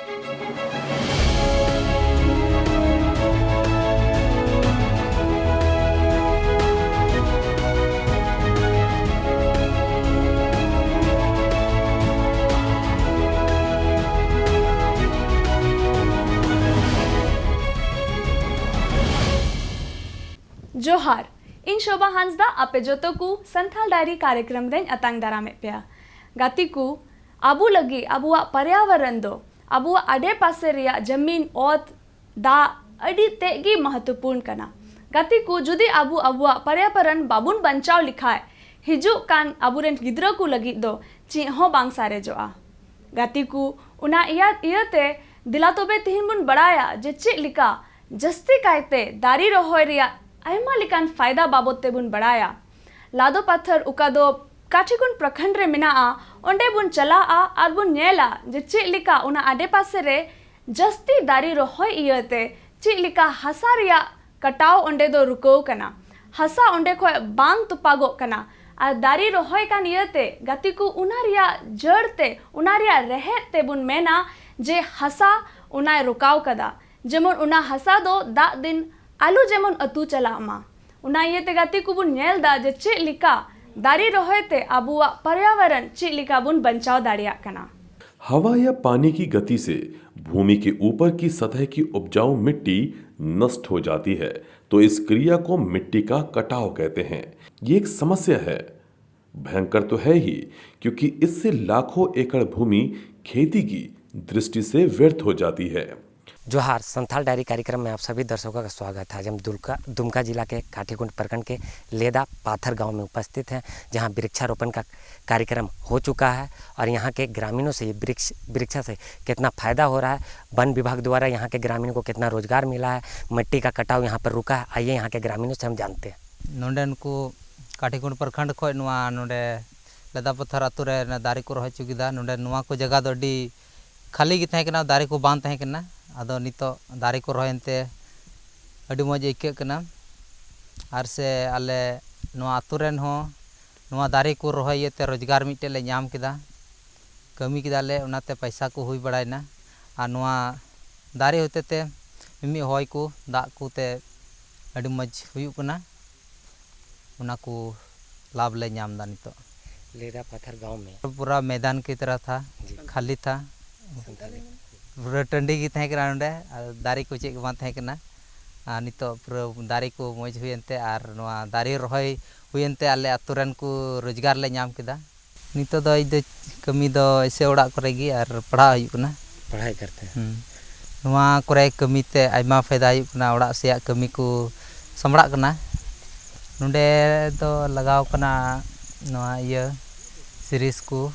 जोहार इन शोभा हांसदा आपे जोतो को संथाल डायरी कार्यक्रम रेन अतांग दारामे पे गाती को आबू लगी आबुआ पर्यावरण दो आबुआ आडे पासे रिया जमीन ओत दा अडी तेगी महत्वपूर्ण कना गाती को जुदी आबू आबुआ पर्यावरण बाबुन बंचाव लिखाए हिजु कान आबुरेन गिद्रा को लगी दो ची हो बांग सारे जोआ गाती को उना इयाते दिला तोबे तिहिन बुन बड़ाया जे चे लिका जस्ती कायते दारी रोहोय रिया आयमा लिकान फायदा बाबत तेबुन बड़ाया लादो पत्थर उका दो काठीकुन प्रखंड रे मिना ओंडे बुन चला आर बुन नेला जे चे लिका उना आडे पासे रे जस्ती दारी रोहोय इयते चे लिका हसा रिया कटाव ओंडे दो रुको कना हसा ओंडे खोय बांग तुपागो कना आर दारी रोहोय कान इयते गति को उना रिया जड़ते उना रिया रहेते बुन मेना जे हसा उना रुकाव कदा जेमन उना हसा दो दा दिन आलू जेमन अतु चला मा उना इयते गति को बुन नेल दा जे चे लिका दारी रोहोयते आबुआ पर्यावरण चे लिका बुन बंचाव दाड़िया कना। हवा या पानी की गति से भूमि के ऊपर की सतह की उपजाऊ मिट्टी नष्ट हो जाती है तो इस क्रिया को मिट्टी का कटाव कहते हैं। ये एक समस्या है, भयंकर तो है ही क्योंकि इससे लाखों एकड़ भूमि खेती की दृष्टि से व्यर्थ हो जाती है। जोहार संथाल डायरी कार्यक्रम में आप सभी दर्शकों का स्वागत है। आज हम दुमका जिला के काठीकुंड प्रखंड के लेदा पाथर गांव में उपस्थित हैं, जहां वृक्षारोपण का कार्यक्रम हो चुका है और यहां के ग्रामीणों से वृक्ष से कितना फ़ायदा हो रहा है, वन विभाग द्वारा यहां के ग्रामीणों को कितना रोजगार मिला है, मिट्टी का कटाव यहाँ पर रुका है। आइए यहाँ के ग्रामीणों से हम जानते हैं। नोंडेन को काठीकुंड प्रखंड खो नोंडे लेदा पाथर आतु रे दारे को रह चुकीदा नोंडे नुआ को जगह दो अडी खाली गी तहे कना, दारे को बांध तहे कना। आदो नितो दारे को रोहनते अडी मज आइके कना आर से आले नोआ आतु रेन हो नोआ दारे को रोहयते रोजगार मिटे ले नाम किदा कमी किदा ले उनाते पैसा को हुई बड़ायना आ नोआ दारे होते ते मिमि होय को दा को ते अडी मज हुयु कना उना को लाभ ले नाम दा। नितो लेदा पाथर गांव में पूरा मैदान की तरह था, खाली था, पूरा टंडी की तहे कना नोंडे दारे को चेक बां तहे कना नितो पूरा दारे को मज हुयनते आर नोआ दारे रोहय हुयनते आले आतु रेन को रोजगार ले नाम किदा। नितो दो इदो कमी दो ऐसे ओड़ा करे गी आर पढ़ा हुयु कना, पढ़ाई करते हैं। नोआ करे कमी ते आयमा फायदा हुयु कना, ओड़ा से कमी को समड़ा कना। नोंडे दो लगाव कना नोआ इया सिरिस को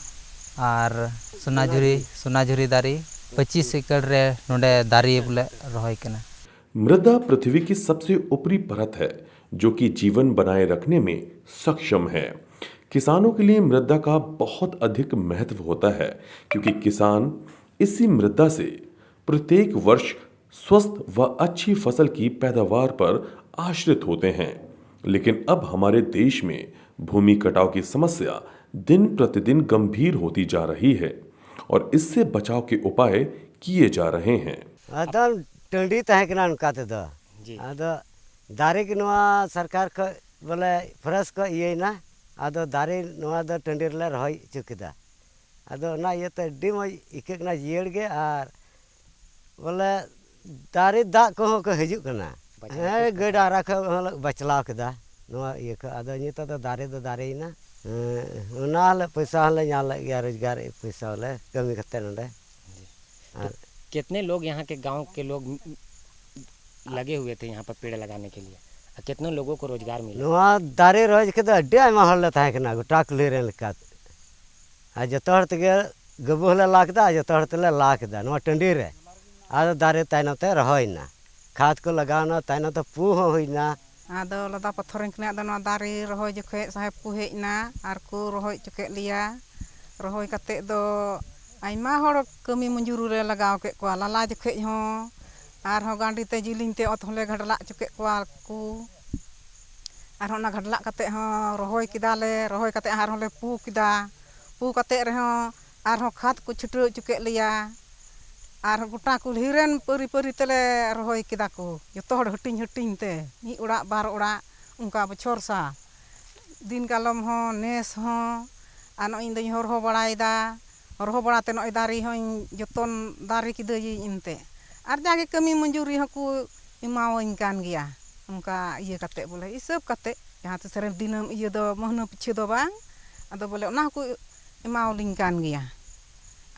आर सोनाझुरी दारी 25 एकड़ रे नोंडे दारी बोले रोहय कना। मृदा पृथ्वी की सबसे ऊपरी परत है जो कि जीवन बनाए रखने में सक्षम है। किसानों के लिए मृदा का बहुत अधिक महत्व होता है क्योंकि किसान इसी मृदा से प्रत्येक वर्ष स्वस्थ व अच्छी फसल की पैदावार पर आश्रित होते हैं। लेकिन अब हमारे देश में भूमि कटाव की समस्या दिन प्रतिदिन गंभीर होती जा रही है और इससे बचाव के उपाय किए जा रहे हैं। एकदम टंडी तहे कना उनका ते दो आदो दारे के नोआ सरकार को बोले फ्रेश को ये ना आदो दारे नोआ दो टंडी रे रह चुकीदा आदो ना ये तो डी मज इके कना जियड़ गे आर बोले दारे दा को हिजु कना गड़ा राख बचलाव केदा नोआ ये को आदो नितो दो दारे ना उनाले पैसा हले नाले गया रोजगार पैसा हले कमी करते नोंडे। तो कितने लोग यहाँ के गांव के लोग लगे हुए थे यहाँ पर पेड़ लगाने के लिए, कितने लोगों को रोजगार मिला? नोआ दारे रोज के अड्डे आयमा हले तहे कना गोटा कुली रे लेका आ जतो हर तगे गबु हले लाकदा जतो हर तले लाकदा नोआ टंडी रे आदो दारे ताइनते रहयना खाद को लगावना ताइनते पू हो होइना आदो लदा पत्थर कने आदो नोआ दारे रोहय जखे साहेब को हेजना आर को रोहय चके लिया रोहय कते दो आयमा हर कमी मंजूर रे लगाव के को लाला जखे हो आर हो गांडी ते जिलिंग ते अत होले घडला चके को आर होना घडला कते हो रोहय किदाले रोहय कते आर होले पू किदा पू कते रे हो आर हो खाद को छुटो चके लिया ᱟᱨ ᱜᱚᱴᱟ ᱠᱩᱞᱦᱤ ᱨᱮᱱ ᱯᱟᱹᱨᱤ ᱯᱟᱹᱨᱤ ᱛᱮᱞᱮ ᱨᱚᱦᱚᱭ ᱠᱮᱫᱟ ᱠᱚ ᱡᱚᱛᱚ ᱦᱚᱲ ᱦᱟᱹᱴᱤᱧ ᱦᱟᱹᱴᱤᱧ ᱛᱮ ᱢᱤᱫ ᱚᱲᱟᱜ ᱵᱟᱨ ᱚᱲᱟᱜ ᱚᱱᱠᱟ ᱵᱚᱪᱷᱚᱨ ᱥᱟ ᱫᱤᱱ ᱠᱟᱞᱚᱢ ᱦᱚᱸ ᱱᱮᱥ ᱦᱚᱸ ᱟᱨ ᱱᱚᱜᱼᱚᱭ ᱤᱧ ᱫᱚᱧ ᱦᱚᱨᱦᱚ ᱵᱟᱲᱟᱭᱮᱫᱟ ᱦᱚᱨᱦᱚ ᱵᱟᱲᱟᱛᱮ ᱱᱚᱜᱼᱚᱭ ᱫᱟᱨᱮ ᱦᱚᱸᱧ ᱡᱚᱛᱚᱱ ᱫᱟᱨᱮ ᱠᱤᱫᱟᱹᱧ ᱮᱱᱛᱮ ᱟᱨ ᱡᱟᱜᱮ ᱠᱟᱹᱢᱤ ᱢᱚᱡᱩᱨᱤ ᱦᱚᱸᱠᱚ ᱮᱢᱟᱣᱟᱹᱧ ᱠᱟᱱ ᱜᱮᱭᱟ ᱚᱱᱠᱟ ᱤᱭᱟᱹ ᱠᱟᱛᱮ ᱵᱚᱞᱮ ᱦᱤᱥᱟᱹᱵ ᱠᱟᱛᱮ ᱡᱟᱦᱟᱸ ᱛᱤᱥ ᱨᱮ ᱫᱤᱱᱟᱹᱢ ᱤᱭᱟᱹ ᱫᱚ ᱢᱟᱹᱦᱱᱟᱹ ᱯᱤᱪᱷᱟᱹ ᱫᱚ ᱵᱟᱝ ᱟᱫᱚ ᱵᱚᱞᱮ ᱚᱱᱟ ᱦᱚᱸᱠᱚ ᱮᱢᱟᱣᱞᱤᱧ ᱠᱟᱱ ᱜᱮᱭᱟ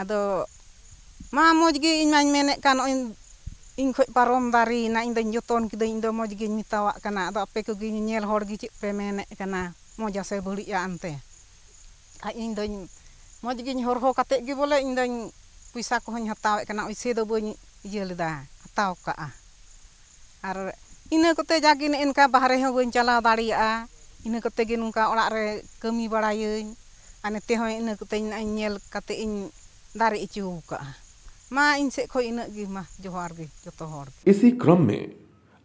ᱟᱫᱚ ᱢᱟ ᱢᱚᱡᱽ ᱜᱮ ᱤᱧ ᱢᱟᱧ ᱢᱮᱱᱮᱫ ᱠᱟᱱ ᱱᱚᱜᱼᱚᱭ ᱤᱧ ᱠᱷᱚᱡ ᱯᱟᱨᱚᱢ ᱫᱟᱨᱮᱭᱮᱱᱟ ᱤᱧ ᱫᱚᱧ ᱡᱚᱛᱚᱱ ᱠᱤᱫᱟᱹᱧ ᱤᱧ ᱫᱚ ᱢᱚᱡᱽ ᱜᱤᱧ ᱢᱮᱛᱟᱣᱟᱜ ᱠᱟᱱᱟ ᱟᱫᱚ ᱟᱯᱮ ᱠᱚᱜᱮ ᱧᱮᱧᱮᱞ ᱦᱚᱲ ᱜᱮ ᱪᱮᱫ ᱯᱮ ᱢᱮᱱᱮᱫ ᱠᱟᱱᱟ ᱢᱚᱡᱽ ᱟᱥᱮ ᱵᱟᱹᱲᱤᱡᱼᱟ ᱟᱱᱛᱮ ᱟᱨ ᱤᱧ ᱫᱚᱧ ᱢᱚᱡᱽ ᱜᱤᱧ ᱦᱚᱨᱦᱚ ᱠᱟᱛᱮᱫ ᱜᱮ ᱵᱚᱞᱮ ᱤᱧ ᱫᱚᱧ ᱯᱚᱭᱥᱟ ᱠᱚᱦᱚᱸᱧ ᱦᱟᱛᱟᱣᱮᱫ ᱠᱟᱱᱟ ᱚᱭᱥᱮ ᱫᱚ ᱵᱟᱹᱧ ᱤᱭᱟᱹ ᱞᱮᱫᱟ ᱦᱟᱛᱟᱣ ᱠᱟᱜᱼᱟ ᱟᱨ ᱤᱱᱟᱹ ᱠᱚᱛᱮ ᱡᱟᱜᱮ ᱱᱮᱜᱼᱮ ᱵᱟᱦᱨᱮ ᱦᱚᱸ ᱵᱟᱹᱧ ᱪᱟᱞᱟᱣ ᱫᱟᱲᱮᱭᱟᱜᱼᱟ ᱤᱱᱟᱹ ᱠᱚᱛᱮ ᱜᱮ ᱱᱚᱝᱠᱟ ᱚᱲᱟᱜ ᱨᱮ ᱠᱟᱹᱢᱤ ᱵᱟᱲᱟᱭᱟᱹᱧ ᱟᱨ ᱱᱮᱛᱮ ᱦᱚᱸ ᱤᱱᱟᱹ ᱠᱚᱛᱮ ᱧᱮᱞ ᱠᱟᱛᱮ ᱤᱧ ᱫᱟᱨᱮ ᱦᱚᱪᱚ ᱠᱟᱜᱼᱟ मा इन से खोई इनक गी मा जोहार गी जतो हर इसी क्रम में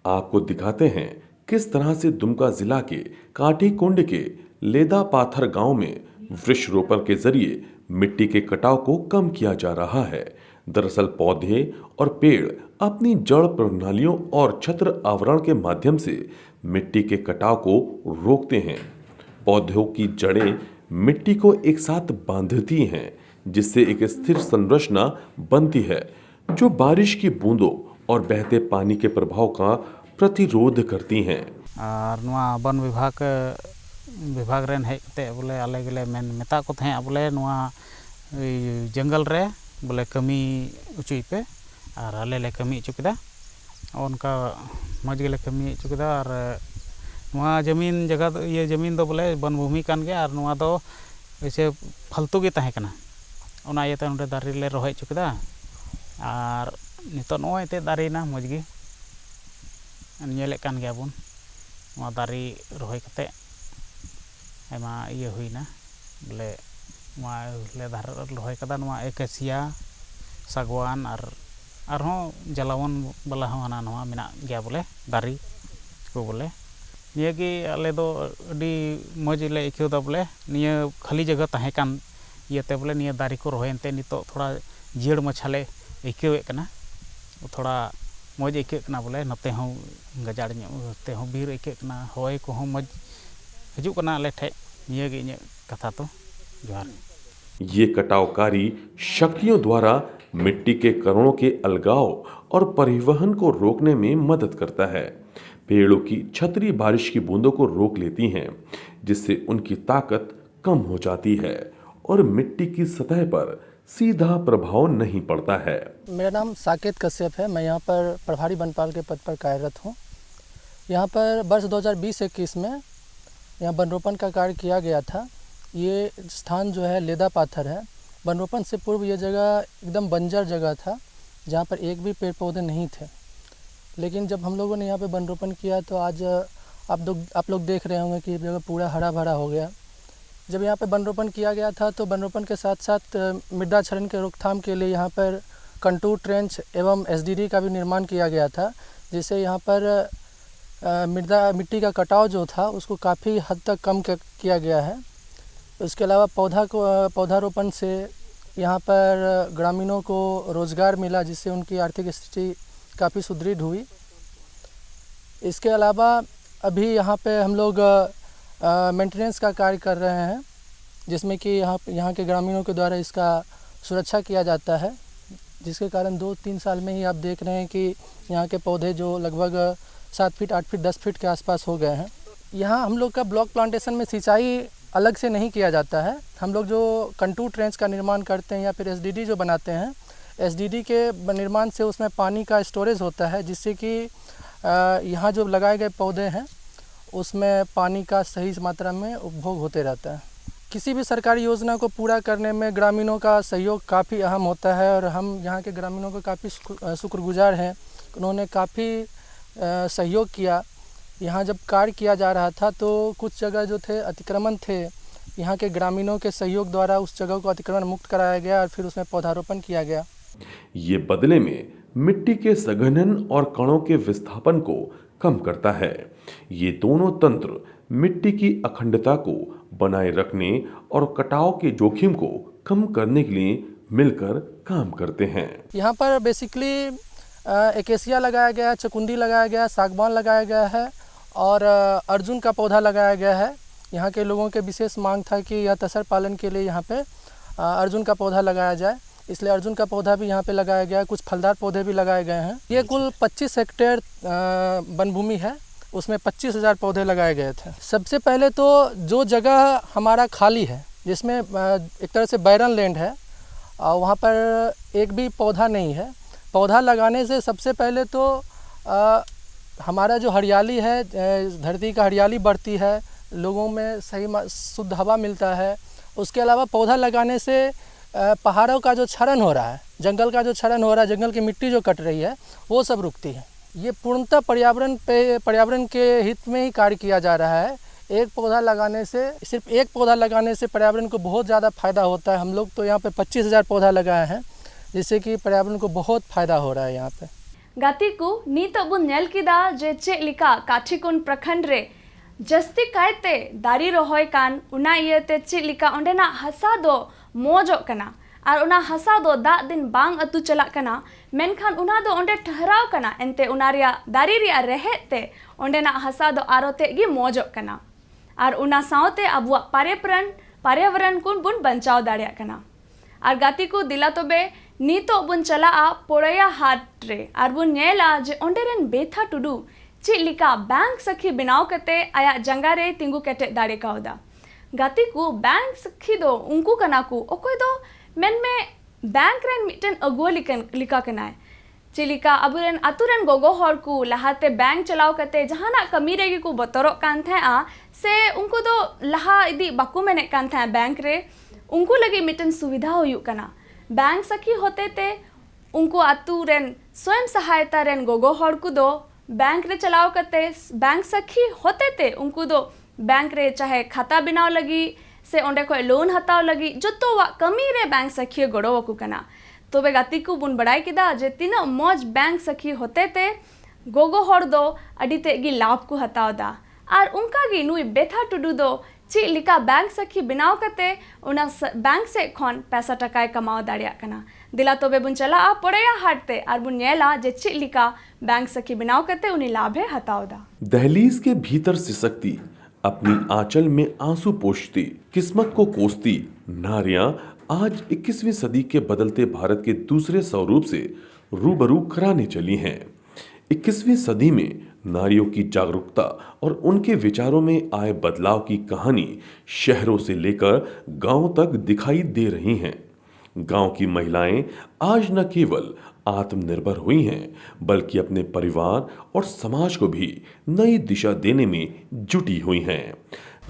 आपको दिखाते हैं किस तरह से दुमका जिला के काठी कुंड के लेदा पाथर गांव में वृक्षरोपण के जरिए मिट्टी के कटाव को कम किया जा रहा है। दरअसल पौधे और पेड़ अपनी जड़ प्रणालियों और छत्र आवरण के माध्यम से मिट्टी के कटाव को रोकते हैं। पौधों की जड़ें मिट्टी को एक साथ बांधती हैं, जिससे एक स्थिर संरचना बनती है जो बारिश की बूंदों और बहते पानी के प्रभाव का प्रतिरोध करती हैं। और नुआ वन विभाग रेन हेज कते बोले आले गेले मेता को थे बोले नुआ जंगल रे बोले कमी उचुई पे और आले ले कमी उचु केदा उनका मज गेले कमी उचु केदा और नुआ जमीन जगह ये जमीन दो बोले वन भूमि कान गया और नुआ दो ऐसे फालतू गे ताहे कना ओना इयते नोडे दारे ले रोहय उचु केदा और नितो नोय ते दारे ना मज गे नेले कान गया बन नुआ दारे रोहय कते आयमा इये हुईना बोले नुआ ले दार रोहय कदा नुआ एकेसिया सागवान और जलावन बाला हाना नुआ मेना गया बोले दारे को बोले निये गे आले दो अडी मज ले इक्योदा बोले निये खाली जगह ताहे कान इयते बोले निये दारे को रोहयनते नितो थोड़ा जियड़ मछाले इक्योवे कना थोड़ा मज इक्यो कना बोले नते हों गजाड़ ते हों बीर इक्यो कना होय को हों मज हजू कना आले ठे निये गे इnye कथा तो जोहार। ये कटावकारी शक्तियों द्वारा मिट्टी के कणों के अलगाव और परिवहन को रोकने में मदद करता है। पेड़ों की छतरी बारिश की बूंदों को रोक लेती हैं, जिससे उनकी ताकत कम हो जाती है और मिट्टी की सतह पर सीधा प्रभाव नहीं पड़ता है। मेरा नाम साकेत कश्यप है। मैं यहाँ पर प्रभारी वनपाल के पद पर कार्यरत हूँ। यहाँ पर वर्ष 2020-21 में यहाँ वनरोपण का कार्य किया गया था। ये स्थान जो है लेदा पाथर है। वनरोपण से पूर्व ये जगह एकदम बंजर जगह था, जहाँ पर एक भी पेड़ पौधे नहीं थे। लेकिन जब हम लोगों ने यहाँ पे वनरोपण किया तो आज आप लोग देख रहे होंगे कि ये जगह पूरा हरा भरा हो गया। जब यहाँ पे वनरोपण किया गया था तो वनरोपण के साथ साथ मृदा क्षरण के रोकथाम के लिए यहाँ पर कंटूर ट्रेंच एवं एसडीडी का भी निर्माण किया गया था, जिससे यहाँ पर मिट्टी का कटाव जो था उसको काफ़ी हद तक कम किया गया है। उसके अलावा पौधारोपण से यहाँ पर ग्रामीणों को रोज़गार मिला, जिससे उनकी आर्थिक स्थिति काफ़ी सुदृढ़ हुई। इसके अलावा अभी यहाँ पे हम लोग मेंटेनेंस का कार्य कर रहे हैं, जिसमें कि यहाँ के ग्रामीणों के द्वारा इसका सुरक्षा किया जाता है, जिसके कारण 2-3 साल में ही आप देख रहे हैं कि यहाँ के पौधे जो लगभग 7 फीट 8 फीट 10 फीट के आसपास हो गए हैं। यहाँ हम लोग का ब्लॉक प्लांटेशन में सिंचाई अलग से नहीं किया जाता है। हम लोग जो कंटूर ट्रेंच का निर्माण करते हैं या फिर एसडीडी जो बनाते हैं, एसडीडी के निर्माण से उसमें पानी का स्टोरेज होता है, जिससे कि यहाँ जो लगाए गए पौधे हैं उसमें पानी का सही मात्रा में उपभोग होते रहता है। किसी भी सरकारी योजना को पूरा करने में ग्रामीणों का सहयोग काफ़ी अहम होता है और हम यहाँ के ग्रामीणों को काफ़ी शुक्रगुजार हैं। उन्होंने काफ़ी सहयोग किया। यहाँ जब कार्य किया जा रहा था तो कुछ जगह जो थे अतिक्रमण थे, यहाँ के ग्रामीणों के सहयोग द्वारा उस जगह को अतिक्रमण मुक्त कराया गया और फिर उसमें पौधारोपण किया गया। ये बदले में मिट्टी के सघनन और कणों के विस्थापन को कम करता है। ये दोनों तंत्र मिट्टी की अखंडता को बनाए रखने और कटाव के जोखिम को कम करने के लिए मिलकर काम करते हैं। यहाँ पर बेसिकली एकेसिया लगाया गया है, चकुंदी लगाया गया है, सागवान लगाया गया है और अर्जुन का पौधा लगाया गया है। यहाँ के लोगों के विशेष मांग था कि यह तसर पालन के लिए यहाँ पे अर्जुन का पौधा लगाया जाए, इसलिए अर्जुन का पौधा भी यहाँ पे लगाया गया है। कुछ फलदार पौधे भी लगाए गए हैं। ये कुल 25 हेक्टेयर वन भूमि है, उसमें 25,000 पौधे लगाए गए थे। सबसे पहले तो जो जगह हमारा खाली है, जिसमें एक तरह से बैरन लैंड है, वहाँ पर एक भी पौधा नहीं है। पौधा लगाने से सबसे पहले तो हमारा जो हरियाली है, धरती का हरियाली बढ़ती है, लोगों में सही शुद्ध हवा मिलता है। उसके अलावा पौधा लगाने से पहाड़ों का जो क्षरण हो रहा है, जंगल का जो क्षरण हो रहा है, जंगल की मिट्टी जो कट रही है, वो सब रुकती है। ये पूर्णतः पर्यावरण के हित में ही कार्य किया जा रहा है। एक पौधा लगाने से, सिर्फ एक पौधा लगाने से पर्यावरण को बहुत ज़्यादा फ़ायदा होता है। हम लोग तो यहाँ पे 25,000 पौधा लगाए हैं, जिससे कि पर्यावरण को बहुत फ़ायदा हो रहा है यहाँ पे। गाती को नीत बुन नेल किदा जे चे लिका काठीकुन प्रखंड रे जस्ती कायते दारी रोहय कान उना इयते चे लिका ओंडेना हसा दो मोजो कना और उना हसा दो दा दिन बांग अतु चला कना, मेनखान उना दो ओंडे ठहराव कना एनते उना रिया दारी रिया रहेते ओंडेना हसा दो आरोते गी मोजो कना और उना सावते अबुआ पर्यावरण कुन बुन बंचाव दाड़िया कना। और गाती को दिला तोबे नीतो बुन चला पोड़या हाट रे और बुन नेला जे ओंडेरेन बेथा टुडू चे लिका बैंक सखी बनाव कते आया जंगा रे तिंगु केटे दाड़े कावदा। गाती को बैंक सखी दो उनको कना को ओकोय दो मेन में बैंक रेन मिटन अगुआ लिका कनाय चिलिका अबुरेन अतुरेन गोगो हर को लहाते बैंक चलाव कते जहाना कमी रेगी को बतरो कान थे से उनको दो लहा इदी बाकू मेने कान थे बैंक रे उनको लगे मिटन सुविधा हुयु कना। बैंक सखी होते ते उनको अतुरेन स्वयं सहायता रेन गोगो हर को दो बैंक रे चलाव करते बैंक सखी होते ते उनको दो बैंक रे चाहे खाता बनाव लगी से ओंडे को लोन हताव लगी जो तो वा कमी रे बैंक सखी गड़ो वकू कना। तो बे गाती को बुन बड़ाई किदा जे तीना मौज बैंक सखी होते ते गोगो हर दो अडीते गी लाभ को हताव दा और उनका गी नुई बेथा टुडू दो ची लिका बैंक सखी बनाव करते उना बैंक से खन पैसा टकाय कमाव दाड़िया कना। दिला तो बे बुन चला पड़ेया हाटते और बुन नेला जे ची लिका बैंक सखी बनाव करते उन्हें लाभे हताव दा। दहलीज के भीतर सिसकती अपनी आंचल में आंसू पोंछती किस्मत को कोसती नारियां आज 21वीं सदी के बदलते भारत के दूसरे स्वरूप से रूबरू कराने चली हैं। 21वीं सदी में नारियों की जागरूकता और उनके विचारों में आए बदलाव की कहानी शहरों से लेकर गांव तक दिखाई दे रही हैं। गांव की महिलाएं आज न केवल आत्मनिर्भर हुई हैं बल्कि अपने परिवार और समाज को भी नई दिशा देने में जुटी हुई हैं।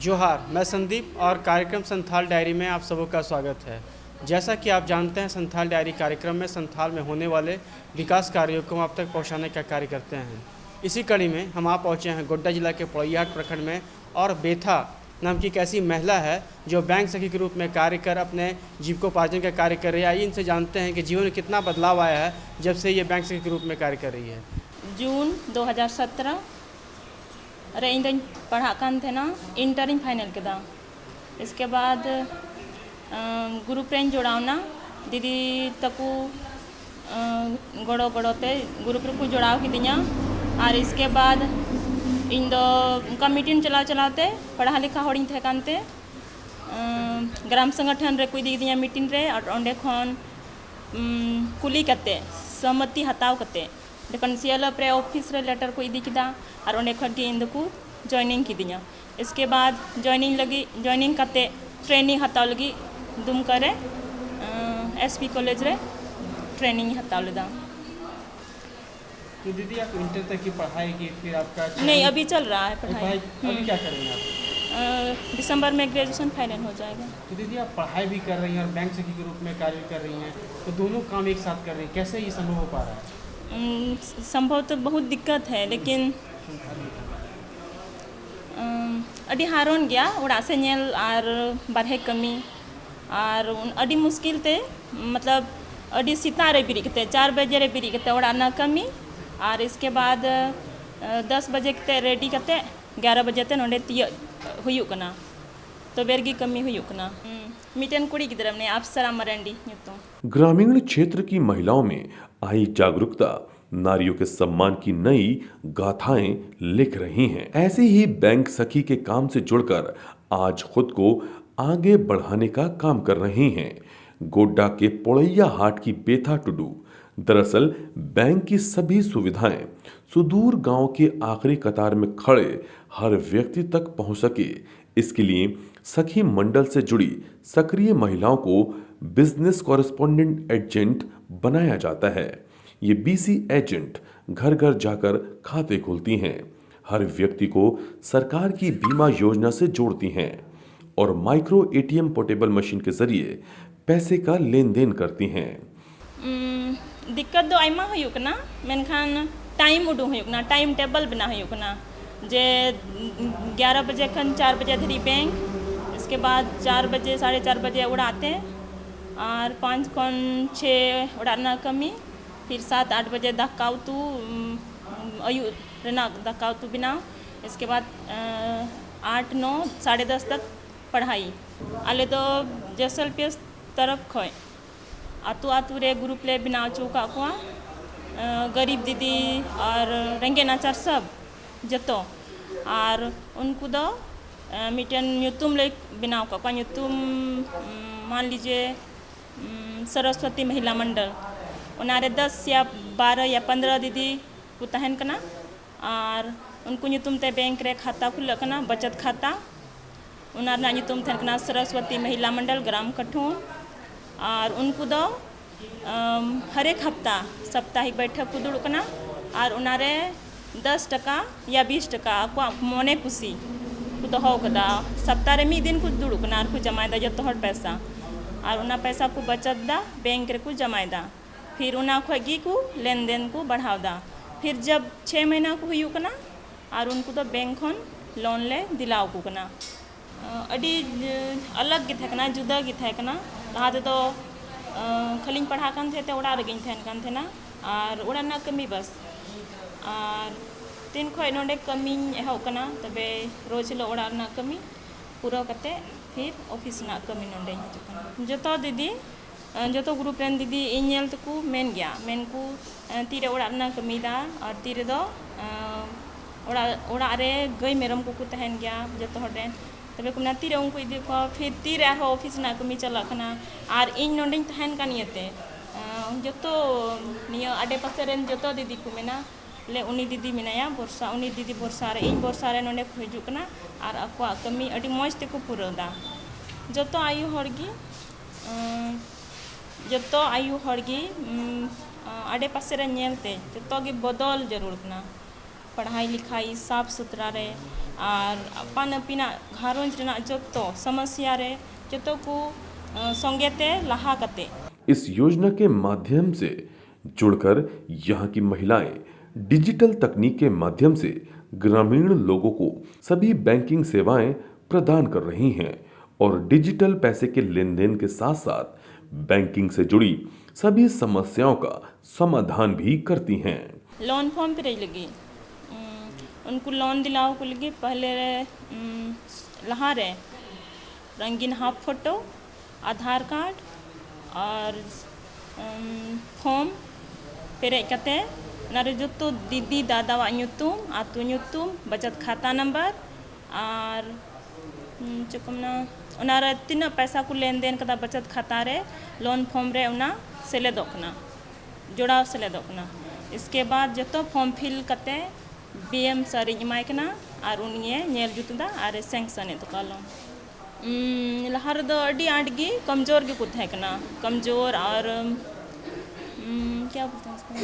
जोहार, मैं संदीप और कार्यक्रम संथाल डायरी में आप सबों का स्वागत है। जैसा कि आप जानते हैं, संथाल डायरी कार्यक्रम में संथाल में होने वाले विकास कार्यों को आप तक पहुंचाने का कार्य करते हैं। इसी कड़ी में हम आप पहुंचे हैं गोड्डा जिला के पोड़ैयाहाट प्रखंड में और बेथा नाम की एक ऐसी महिला है जो बैंक सखी के रूप में कार्य कर अपने जीविकोपार्जन का कार्य कर रही है। आइए इनसे जानते हैं कि जीवन में कितना बदलाव आया है जब से ये बैंक सखी के रूप में कार्य कर रही है। जून 2017 रे इन पढ़ा कान थे ना इंटर फाइनल केदा। इसके बाद ग्रुप रें जोड़ावना दीदी तकू गड़ो गड़ोते ग्रुप को जोड़ाव किदिया और इसके बाद इन दो उनका मीटिंग चलाते पढ़ा लिखा हड़ी थे कानते ग्राम संगठन रे कोई दी मीटिंग रे और ओंडे खन कुली कते सहमति हताव कते देखन सीएल प्रे ऑफिस रे लेटर को इदी किदा और ओंडे खन इन दो को जॉइनिंग किदिया। इसके बाद जॉइनिंग कते ट्रेनिंग हताव लगी दुमका रे एसपी कॉलेज रे ट्रेनिंग हताव लेदा। तो दीदी आप इंटर तक की पढ़ाई की फिर आपका नहीं अभी चल रहा है पढ़ाई। अभी क्या कर रही हैं आप? दिसंबर में ग्रेजुएशन फाइनल हो जाएगा। तो दीदी आप पढ़ाई भी कर रही हैं और बैंक सखी के रूप में कार्य कर रही हैं, तो दोनों काम एक साथ कर रही हैं, कैसे ये संभव हो पा रहा है? संभव तो बहुत दिक्कत है लेकिन अड़ी हारोन गया उड़ा से नेल और बारहे कमी और अड़ी मुश्किल थे मतलब अड़ी सितारे बिरिकते 4 बजे रे बिरिकते उड़ा ना कमी और इसके बाद 10 बजे कते रेडी कते 11 बजे ते नोडे तिय हुयुक कना तो बेरगी कमी हुयुक कना। मिटन कुड़ी गिदरा ने अप्सरा मरंडी ग्रामीण क्षेत्र की महिलाओं में आई जागरूकता नारियों के सम्मान की नई गाथाएं लिख रही हैं। ऐसे ही बैंक सखी के काम से जुड़कर आज खुद को आगे बढ़ाने का काम कर रही हैं। गोड्डा के पोड़ैया हाट की बेथा टुडू दरअसल बैंक की सभी सुविधाएं सुदूर गांव के आखिरी कतार में खड़े हर व्यक्ति तक पहुंच सके, इसके लिए सखी मंडल से जुड़ी सक्रिय महिलाओं को बिजनेस कॉरेस्पोंडेंट एजेंट बनाया जाता है। ये बीसी एजेंट घर घर जाकर खाते खोलती हैं, हर व्यक्ति को सरकार की बीमा योजना से जोड़ती हैं और माइक्रो एटीएम पोर्टेबल मशीन के जरिए पैसे का लेन देन करती हैं। दिक्कत दो आइमा हुयुक कना, मेनखान टाइम उडू हुयुक ना, टाइम टेबल बना हुयुक ना, जे 11 बजे खन 4 बजे धरी बैंक, इसके बाद 4 बजे 4:30 बजे उड़ाते और 5 खन 6 उड़ाना कमी, फिर 7-8 बजे दाका उतू अयु रेना दाका उतू बिना, इसके बाद 8-9 10:30 तक पढ़ाई। आले तो जैसलमेर तरफ खोए आतू आतू रे ग्रुप ले बिना चौका को गरीब दीदी और रेंगे नाचार सब जतो और उनको दो मिटन ᱧᱩᱛᱩᱢ ले बिनाव का ᱧᱩᱛᱩᱢ मान लीजिए सरस्वती महिला मंडल उनारे 10 या 12 या 15 दीदी को तहन कना और उनको ᱧᱩᱛᱩᱢ ते बैंक रे खाता खुल कना बचत खाता उनार ᱧᱩᱛᱩᱢ तहन कना सरस्वती महिला मंडल ग्राम कठून और उनको दो हर एक हफ्ता साप्ताहिक बैठक को दुड़ कना और उनारे 10 टका या 20 टका को मने खुशी को तो हो कदा सप्ताह रे मी दिन को दुड़ कना और को जमायदा जो तोहर पैसा और उना पैसा को बचत दा बैंक रे को जमायदा फिर उना खोगी को लेन देन को बढ़ावदा फिर जब 6 महीना को हुयु कना और उनको तो बैंक खन लोन ले दिलाव को कना अडी अलग गे थकना जुदा गे थकना लहा तो खाली पढ़ा कान थे ओड़ा रगिन थेन कान थे ना और ओड़ा ना कमी बस और 3 खय नोडे कमी एहो कना तबे रोज लो ओड़ा ना कमी पूरा कते फिर ऑफिस ना कमी नोडे जतो दीदी जतो ग्रुप रेन दीदी इनेल तको मेन गया मेन को तीरे ओड़ा ना कमी दा और तीरे दो ओड़ा रे गई मेरम को तहन गया जतो हडे तबे को नाती रे उनको इदि को फिर तीरे हो ऑफिस ना कमी चला कना और इन नोडे तहन कानियते जतो निया आडे पासे रेन जतो दीदी को मेना ले उनी दीदी मिनाया बरसा उनी दीदी बरसा रे इन बरसा रे नोडे खजु कना और अक्वा कमी अडी मौज ते को पुरदा जतो आयु हरगी जतो आयु हरगी आडे पासे रे नेलते जतो गे बदल जरूर कना पढ़ाई लिखाई साफ सुथरा रे और अपन अपना घारोंज रेना जतो समस्या रे जतो को संगेते लहा कते। इस योजना के माध्यम से जुड़कर यहाँ की महिलाएं डिजिटल तकनीक के माध्यम से ग्रामीण लोगों को सभी बैंकिंग सेवाएं प्रदान कर रही हैं और डिजिटल पैसे के लेन देन के साथ साथ बैंकिंग से जुड़ी सभी समस्याओं का समाधान भी करती हैं। लोन फॉर्म पे लगी उनको लोन दिलाओ को लगी पहले लहा रे रंगीन हाफ फोटो आधार कार्ड और फॉर्म पेरे कते नारे जो तो दीदी दादा वा ᱧᱩᱛᱩᱢ आतु ᱧᱩᱛᱩᱢ बचत खाता नंबर और चुकमना उनारे तीना पैसा को लेन देन कदा बचत खाता रे लोन फॉर्म रे उना सेलेदोकना जोड़ाव सेलेदोकना इसके बाद जो तो फॉर्म फिल कते बीएम सर इमायकना और उनिए नेल जुतदा और सैंक्शन तो कालो लहर दो अडी आडगी कमजोर के कुछ है कना कमजोर और क्या बोलते हैं इसको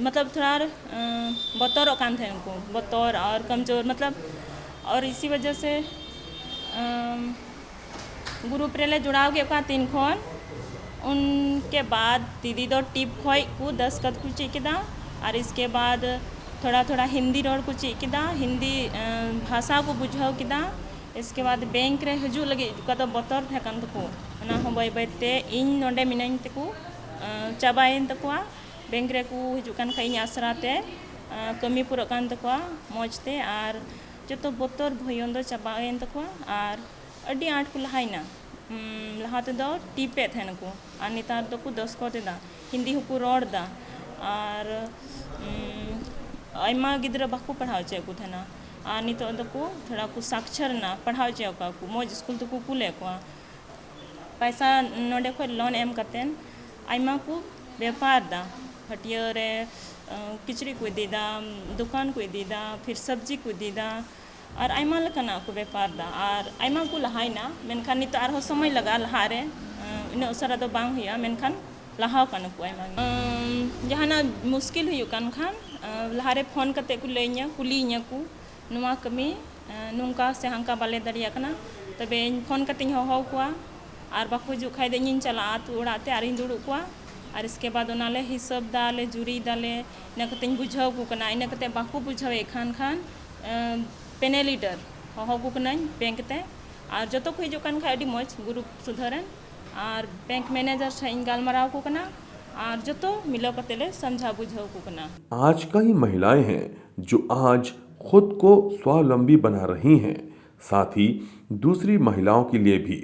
मतलब थोड़ा बतौर कान थे उनको बतौर और कमजोर मतलब और इसी वजह से ग्रुप रेले जुड़ाव के का 3 खन उनके बाद दीदी दो टिप खोई को 10 कद कुछ किदा और इसके बाद थोड़ा थोड़ा हिंदी रोड को चीकिदा हिंदी भाषा को बुझाव किदा इसके बाद बैंक रे हजू लगे का तो बतौर थे कान तको ना हो बाय बायते इन नोडे मिनाइन तको चाबाइन तको बैंक रे को हजू कान खई आसराते कमी पुरा कान तको मौजते और जो तो बतौर भयन दो चाबाइन तको और अडी आठ को लहाइना लहा तेदो टिपे थेन को और नेतार दो को दस्खत एदा हिंदी होको रड़ दा और आयमा गिद्रा बाको पढ़ाव चे को थेना और नितो दो को थोड़ा को साक्षर ना पढ़ाव चे को मौज स्कूल तो को कुले को पैसा नोडे को लोन एम कतेन आयमा को व्यापार दा हटिया रे किचड़ी को दीदा दुकान को दीदा फिर सब्जी को दीदा और आयमा लकना को व्यापार दा और आयमा को लहाइना मेनखान नितो आरो समय लगा लहारे इन उसरा दो बांग हुआ मेनखान लहाव कान को आयमा जहाना मुश्किल हुई कान खान लहारे फोन कते को ले냐 कुलीnya को नुआ कमी नुंका से हंका बाले दरिया कना तबे फोन कते हो को और बाको जो खाई दें चला तो उड़ाते और दुड़ू को और इसके बाद उनाले हिसाब दाले जुरी दाले इन कते बुझाव को कना इन कते बाको बुझावे खान खान पेनेलिटर हो को कना बैंक ते और जतो को हिजो कान खा अडी मौज ग्रुप सुधारन और बैंक मैनेजर से गालमाराव को कना और जतो मिलो कतेले समझा बुझाव को कना। आज कई महिलाएं हैं जो आज खुद को स्वावलंबी बना रही हैं, साथ ही दूसरी महिलाओं के लिए भी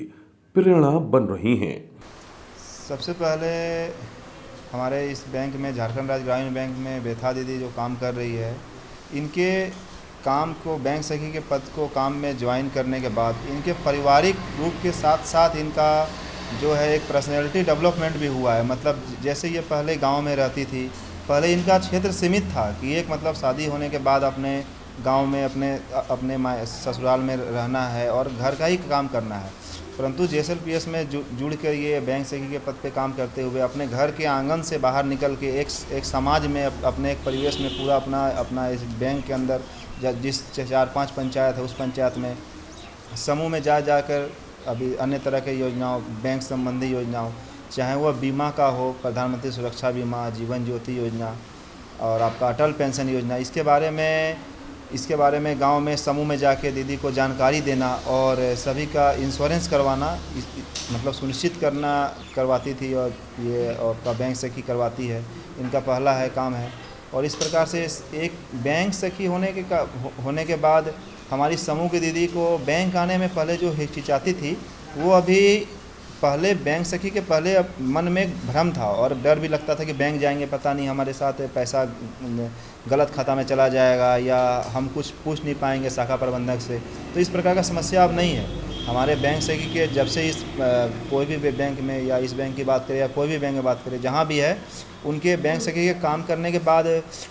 प्रेरणा बन रही हैं। सबसे पहले हमारे इस बैंक में झारखंड राज्य ग्रामीण बैंक में बेथा दीदी जो काम कर रही है, इनके काम को बैंक सखी के पद को काम में ज्वाइन करने के बाद इनके पारिवारिक रूप के साथ साथ इनका जो है एक पर्सनैलिटी डेवलपमेंट भी हुआ है। मतलब जैसे ये पहले गांव में रहती थी, पहले इनका क्षेत्र सीमित था कि एक मतलब शादी होने के बाद अपने गांव में अपने ससुराल में रहना है और घर का ही काम करना है, परंतु JSLPS में जुड़ कर ये बैंक सखी के पद पे काम करते हुए अपने घर के आंगन से बाहर निकल के एक समाज में अपने एक परिवेश में पूरा अपना इस बैंक के अंदर जिस 4-5 पंचायत है उस पंचायत में समूह में जाकर अभी अन्य तरह के योजनाओं, बैंक संबंधी योजनाओं, चाहे वह बीमा का हो, प्रधानमंत्री सुरक्षा बीमा, जीवन ज्योति योजना और आपका अटल पेंशन योजना, इसके बारे में गांव में समूह में जाके दीदी को जानकारी देना और सभी का इंश्योरेंस करवाना, मतलब सुनिश्चित करवाती थी और ये और बैंक सखी करवाती है। इनका पहला काम है और इस प्रकार से एक बैंक सखी होने के बाद हमारी समूह की दीदी को बैंक आने में पहले जो हिचकिचाती थी वो अभी पहले बैंक सखी के पहले मन में भ्रम था और डर भी लगता था कि बैंक जाएंगे पता नहीं हमारे साथ पैसा गलत खाता में चला जाएगा या हम कुछ पूछ नहीं पाएंगे शाखा प्रबंधक से। तो इस प्रकार का समस्या अब नहीं है। हमारे बैंक सखी के जब से इस कोई भी बैंक में या इस बैंक की बात करें या कोई भी बैंक की बात करें, जहाँ भी है उनके बैंक सखी के काम करने के बाद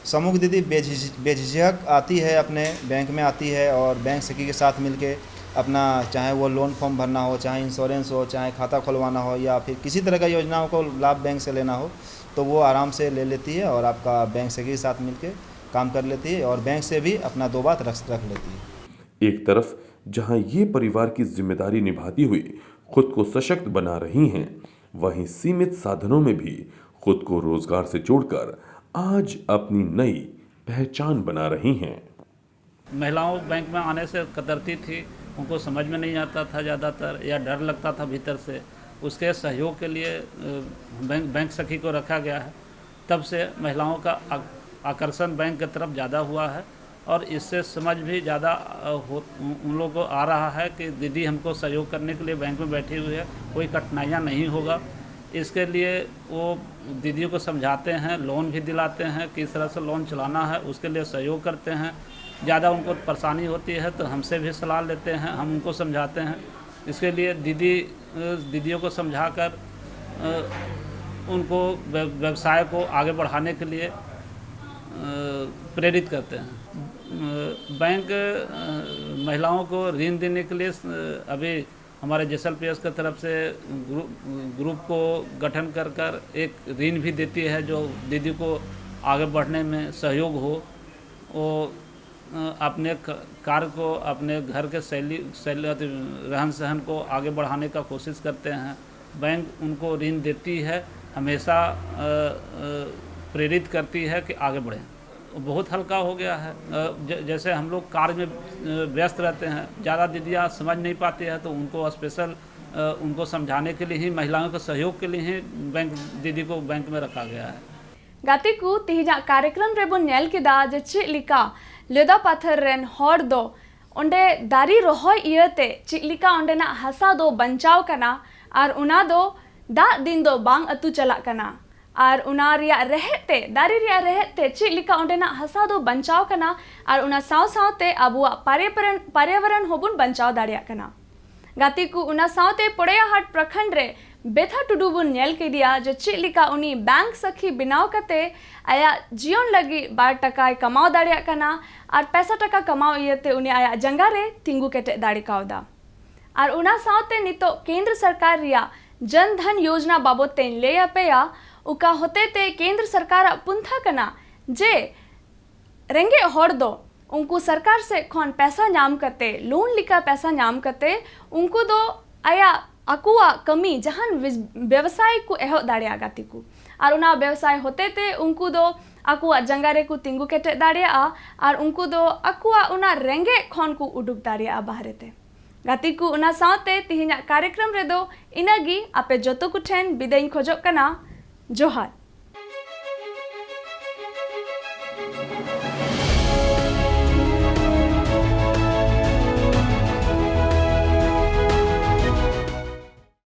समूह दीदी बेझिझक आती है, अपने बैंक में आती है और बैंक सखी के साथ मिलके अपना चाहे वो लोन फॉर्म भरना हो, चाहे इंश्योरेंस हो, चाहे खाता खुलवाना हो या फिर किसी तरह का योजनाओं को लाभ बैंक से लेना हो तो वो आराम से ले लेती है और आपका बैंक सखी के साथ मिलके काम कर लेती है और बैंक से भी अपना दो बात रख लेती है। एक तरफ जहां ये परिवार की जिम्मेदारी निभाती हुई खुद को सशक्त बना रही हैं, वहीं सीमित साधनों में भी खुद को रोजगार से जोड़कर आज अपनी नई पहचान बना रही हैं। महिलाओं बैंक में आने से कतरती थी, उनको समझ में नहीं आता था ज़्यादातर या डर लगता था भीतर से। उसके सहयोग के लिए बैंक सखी को रखा गया है। तब से महिलाओं का आकर्षण बैंक की तरफ ज़्यादा हुआ है और इससे समझ भी ज़्यादा उन लोगों को आ रहा है कि दीदी हमको सहयोग करने के लिए बैंक में बैठी हुई है, कोई कठिनाइयाँ नहीं होगा। इसके लिए वो दीदी को समझाते हैं, लोन भी दिलाते हैं, किस तरह से लोन चलाना है उसके लिए सहयोग करते हैं। ज़्यादा उनको परेशानी होती है तो हमसे भी सलाह लेते हैं, हम उनको समझाते हैं। इसके लिए दीदियों को समझाकर उनको व्यवसाय को आगे बढ़ाने के लिए प्रेरित करते हैं। बैंक महिलाओं को ऋण देने के लिए अभी हमारे JSLPS की तरफ से ग्रुप को गठन कर एक ऋण भी देती है जो दीदी को आगे बढ़ने में सहयोग हो। वो अपने कार्य को, अपने घर के शैली रहन सहन को आगे बढ़ाने का कोशिश करते हैं। बैंक उनको ऋण देती है, हमेशा प्रेरित करती है कि आगे बढ़ें। बहुत हल्का हो गया है। जैसे हम लोग कार्य में व्यस्त रहते हैं, ज़्यादा दीदियाँ समझ नहीं पाती है तो उनको स्पेशल उनको समझाने के लिए ही, महिलाओं के सहयोग के लिए ही बैंक दीदी को बैंक में रखा गया है। गाती को तिहिजा कार्यक्रम रेबो नेल केदा जे चेक लिका लेदा पाथर रेन हर दो onde dari rohoi iyate chiklika ondena hasa do banchaw kana ar una do da din do bang atu chalak kana ar una riya rehete dari riya rehete chiklika ondena hasa do banchaw kana ar una saw sawte abuwa paryawaran hobun banchaw dariya kana gati ku una sawte Podayahat प्रखंड रे बेथा टुडू बुन nail के दिया जो चिलिका उनी bank सखी बिनाव कते आया जीवन लगी 12 टका कमाओ दाड़िया कना और पैसा टका कमाओ इयते उनी आया जंगा रे तिंगु केटे दाड़ी कावदा और उना सावते नितो केंद्र सरकार रिया जन धन योजना बाबते ले अपेया उका होते ते केंद्र सरकार पुंथा कना जे रेंगे होड़ दो उनको सरकार से खोन पैसा नाम करते लोन लिका पैसा नाम करते उनको दो आया अकुआ कमी जहान व्यवसाय को एहो दाड़िया गाती को और उना व्यवसाय होते ते उनको दो अकुआ जंगारे को तिंगु केटे दाड़िया और उनको दो अकुआ उना रेंगे खोन को उडुक दाड़िया बाहरे ते गाती को उना सावते तिहिना कार्यक्रम रे दो इनागी आपे जोतो को ठेन बिदाई खोजो कना जोहार।